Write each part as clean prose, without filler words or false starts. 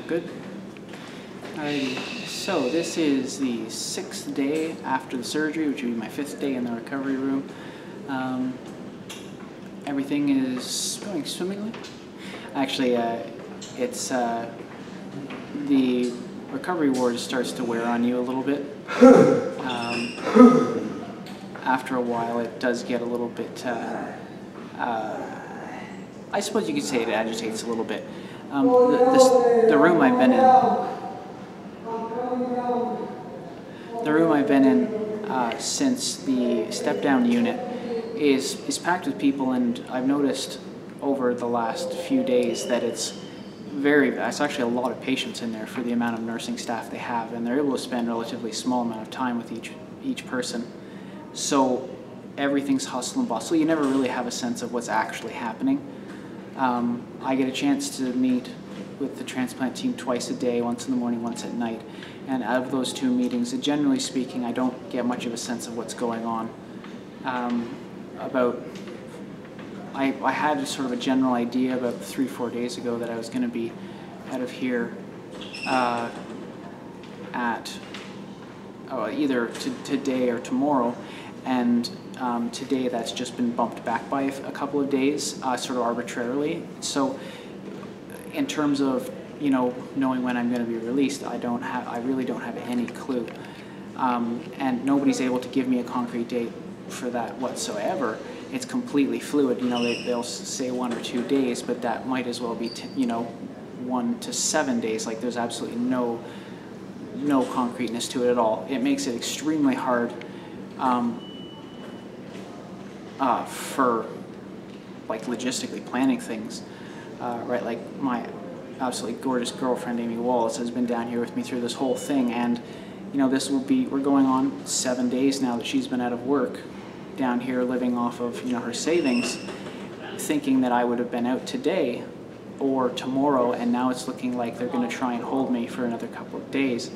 Good. Alrighty, so this is the 6th day after the surgery, which would be my 5th day in the recovery room. Everything is going swimmingly. Actually, it's the recovery ward starts to wear on you a little bit. After a while, it does get a little bit, I suppose you could say it agitates a little bit. The room I've been in, since the step-down unit is packed with people, and I've noticed over the last few days that it's actually a lot of patients in there for the amount of nursing staff they have, and they're able to spend a relatively small amount of time with each person. So everything's hustle and bustle. You never really have a sense of what's actually happening. I get a chance to meet with the transplant team twice a day, once in the morning, once at night. And out of those 2 meetings, generally speaking, I don't get much of a sense of what's going on. I had sort of a general idea about 3-4 days ago that I was going to be out of here either today or tomorrow. And today that's just been bumped back by a couple of days, sort of arbitrarily. So in terms of, knowing when I'm going to be released, I really don't have any clue. And nobody's able to give me a concrete date for that whatsoever. It's completely fluid. They'll say 1 or 2 days, but that might as well be 1 to 7 days. Like, there's absolutely no concreteness to it at all. It makes it extremely hard for logistically planning things, right? Like, my absolutely gorgeous girlfriend Amy Wallace has been down here with me through this whole thing, and we're going on 7 days now that she's been out of work down here, living off of her savings, thinking that I would have been out today or tomorrow, and now it's looking like they're going to try and hold me for another couple of days.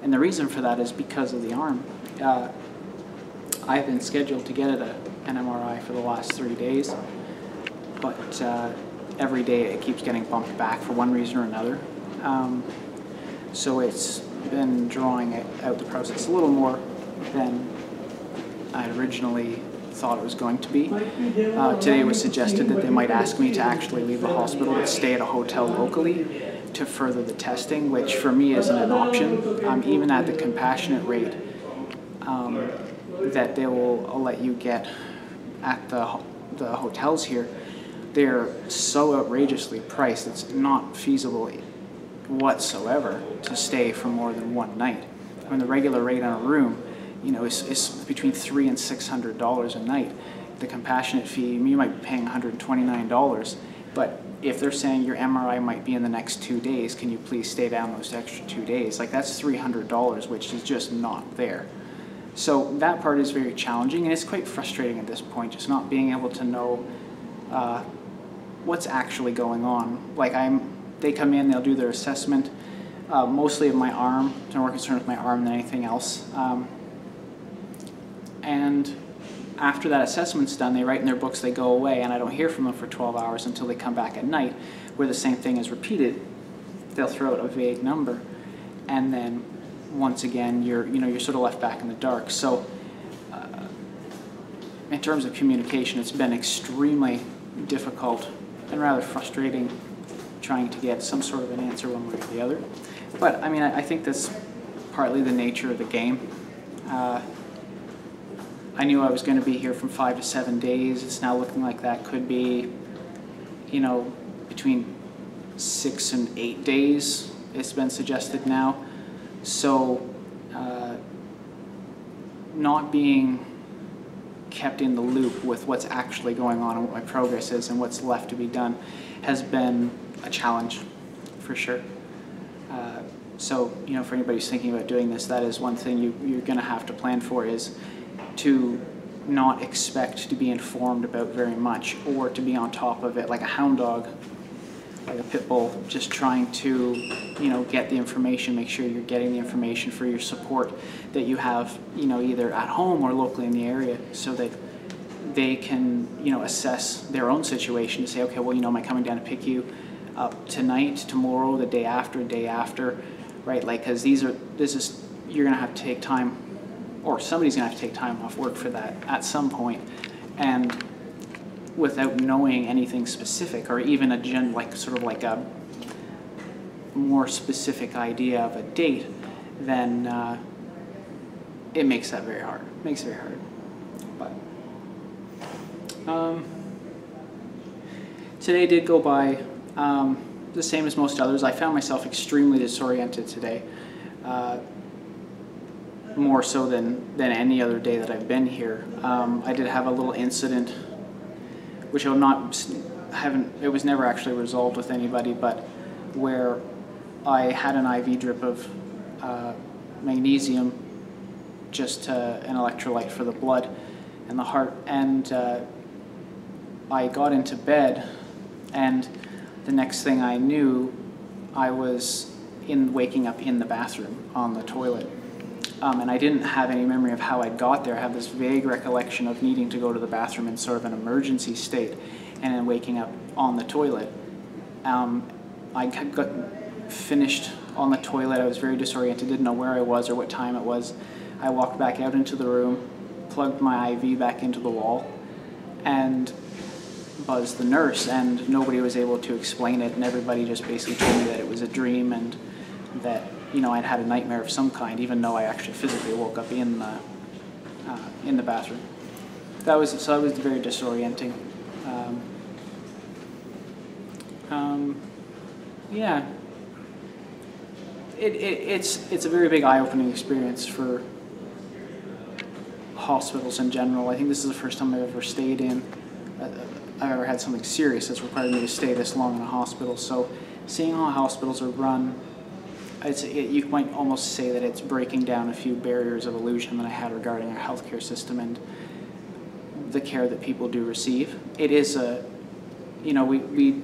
And the reason for that is because of the arm. I've been scheduled to get an MRI for the last 3 days, but every day it keeps getting bumped back for one reason or another. So it's been drawing out the process a little more than I originally thought it was going to be. Today it was suggested that they might ask me to actually leave the hospital and stay at a hotel locally to further the testing, which for me isn't an option. Even at the compassionate rate that they will let you get at the hotels here, they're so outrageously priced, it's not feasible whatsoever to stay for more than one night. I mean, the regular rate on a room, is between $300 and $600 a night. The compassionate fee, you might be paying $129, but if they're saying your MRI might be in the next 2 days, can you please stay down those extra 2 days? Like, that's $300, which is just not there. So that part is very challenging, and it's quite frustrating at this point, just not being able to know what's actually going on. Like, they come in, they'll do their assessment, mostly of my arm. They're more concerned with my arm than anything else. And after that assessment's done, they write in their books, they go away, and I don't hear from them for 12 hours until they come back at night, where the same thing is repeated. They'll throw out a vague number, and then once again, you're sort of left back in the dark. So in terms of communication, it's been extremely difficult and rather frustrating trying to get some sort of an answer one way or the other. But I mean, I think that's partly the nature of the game. I knew I was going to be here from 5 to 7 days. It's now looking like that could be, between 6 and 8 days, it's been suggested now. So not being kept in the loop with what's actually going on and what my progress is and what's left to be done has been a challenge, for sure. So, for anybody who's thinking about doing this, that is one thing you're going to have to plan for, is to not expect to be informed about very much, or to be on top of it like a hound dog, like a pit bull, just trying to, get the information, make sure you're getting the information for your support that you have, either at home or locally in the area, so that they can, assess their own situation to say, okay, well, am I coming down to pick you? tonight, tomorrow, the day after, right? Like, because you're gonna have to take time, or somebody's gonna have to take time off work for that at some point, and without knowing anything specific, or even a more specific idea of a date, then it makes that very hard. It makes it very hard. But today did go by the same as most others. I found myself extremely disoriented today, more so than any other day that I've been here. I did have a little incident, which it was never actually resolved with anybody, but where I had an IV drip of magnesium, just an electrolyte for the blood and the heart, and I got into bed, and the next thing I knew, I was waking up in the bathroom on the toilet. And I didn't have any memory of how I got there. I have this vague recollection of needing to go to the bathroom in sort of an emergency state, and then waking up on the toilet. I got finished on the toilet. I was very disoriented, didn't know where I was or what time it was. I walked back out into the room, plugged my IV back into the wall, and buzzed the nurse, and nobody was able to explain it, and everybody just basically told me that it was a dream, and that, you know, I'd had a nightmare of some kind, even though I actually physically woke up in the bathroom. That was very disorienting. Yeah, it's a very big eye-opening experience for hospitals in general. I think this is the first time I've ever stayed in. I've ever had something serious that's required me to stay this long in a hospital. So seeing how hospitals are run, you might almost say that it's breaking down a few barriers of illusion that I had regarding our healthcare system and the care that people do receive. It is we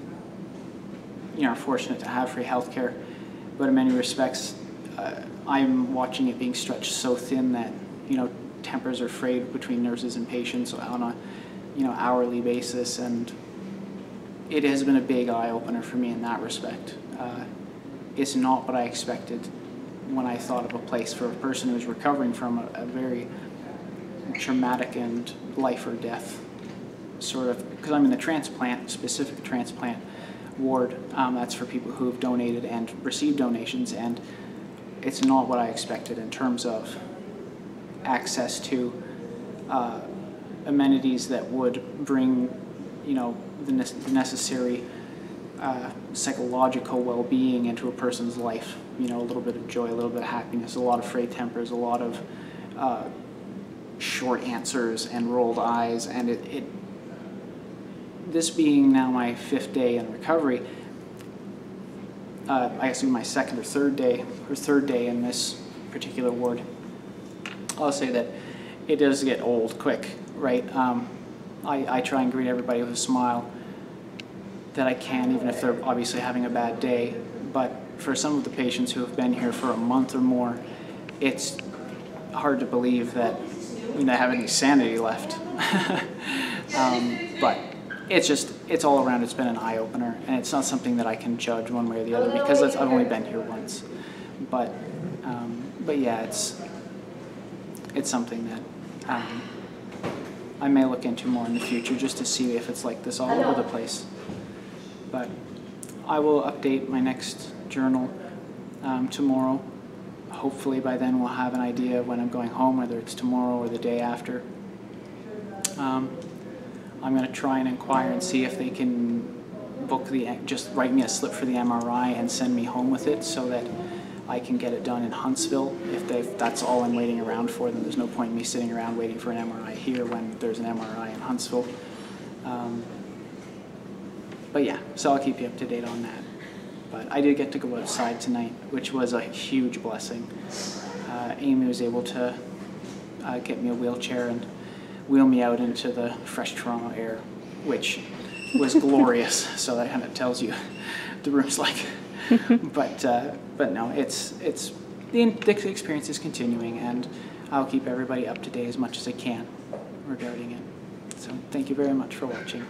are fortunate to have free healthcare, but in many respects, I'm watching it being stretched so thin that, you know, tempers are frayed between nurses and patients on a, you know, hourly basis, and it has been a big eye-opener for me in that respect. It's not what I expected when I thought of a place for a person who's recovering from a very traumatic and life or death sort of, because I'm in the specific transplant ward. That's for people who have donated and received donations, and it's not what I expected in terms of access to amenities that would bring, you know, the necessary psychological well-being into a person's life. You know, a little bit of joy, a little bit of happiness, a lot of frayed tempers, a lot of short answers and rolled eyes, and this being now my 5th day in recovery, I guess my second or third day in this particular ward, I'll say that it does get old quick, right? I try and greet everybody with a smile that I can, even if they're obviously having a bad day. But for some of the patients who have been here for a month or more, it's hard to believe that, you know, they have any sanity left. But it's all around, it's been an eye-opener, and it's not something that I can judge one way or the other, because I've only been here once. But yeah, it's something that I may look into more in the future, just to see if it's like this all over the place. But I will update my next journal tomorrow. Hopefully by then we'll have an idea of when I'm going home, whether it's tomorrow or the day after. I'm going to try and inquire and see if they can just write me a slip for the MRI and send me home with it, so that I can get it done in Huntsville. If that's all I'm waiting around for, then there's no point in me sitting around waiting for an MRI here when there's an MRI in Huntsville. But yeah, so I'll keep you up to date on that. But I did get to go outside tonight, which was a huge blessing. Amy was able to get me a wheelchair and wheel me out into the fresh Toronto air, which was glorious. So that kind of tells you the room's like. But no, the experience is continuing, and I'll keep everybody up to date as much as I can regarding it. So thank you very much for watching.